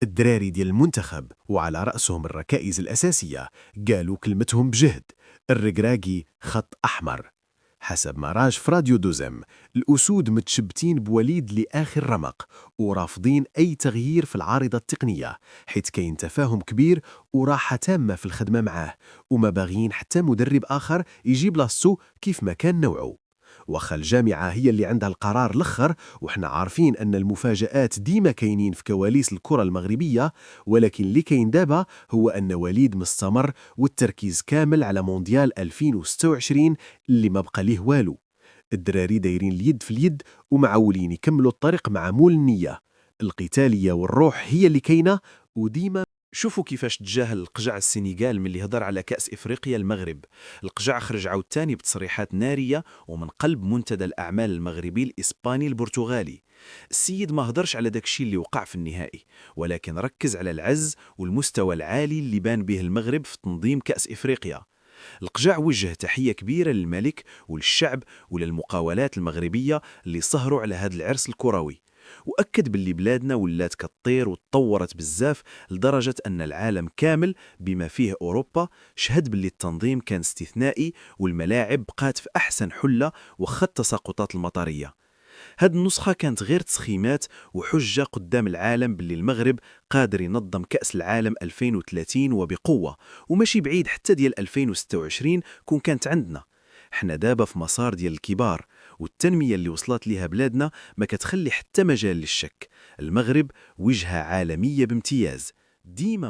الدراري ديال المنتخب وعلى رأسهم الركائز الأساسية قالوا كلمتهم بجهد. الرقراقي خط أحمر. حسب ما راج في راديو دوزم، الأسود متشبتين بوليد لآخر رمق ورافضين أي تغيير في العارضة التقنية، حيث كاين تفاهم كبير وراحة تامة في الخدمة معاه، وما باغيين حتى مدرب آخر يجيب لاصو كيف ما كان نوعه. وخا الجامعة هي اللي عندها القرار الأخر، وحنا عارفين أن المفاجآت ديما كاينين في كواليس الكرة المغربية، ولكن اللي كاين دابا هو أن وليد مستمر والتركيز كامل على مونديال 2026 اللي ما بقى ليه والو. الدراري دايرين اليد في اليد ومعولين يكملوا الطريق مع مول النية. القتالية والروح هي اللي كاينة وديما. شوفوا كيفاش تجاهل القجع السنغال من اللي هضر على كأس إفريقيا المغرب. القجع خرج عاوتاني بتصريحات نارية ومن قلب منتدى الأعمال المغربي الإسباني البرتغالي. السيد ما هضرش على داكشي اللي وقع في النهائي، ولكن ركز على العز والمستوى العالي اللي بان به المغرب في تنظيم كأس إفريقيا. القجع وجه تحية كبيرة للملك وللشعب وللمقاولات المغربية اللي سهروا على هذا العرس الكروي، وأكد باللي بلادنا ولات كتطير وتطورت بزاف لدرجة أن العالم كامل بما فيه أوروبا شهد باللي التنظيم كان استثنائي والملاعب بقات في أحسن حلة وخط التساقطات المطرية. هاد النسخة كانت غير تسخيمات وحجة قدام العالم باللي المغرب قادر ينظم كأس العالم 2030 وبقوة، وماشي بعيد حتى ديال 2026 كون كانت عندنا. احنا دابا في مسار ديال الكبار، والتنمية اللي وصلت ليها بلادنا ما كتخلي حتى مجال للشك. المغرب وجهة عالمية بامتياز. ديما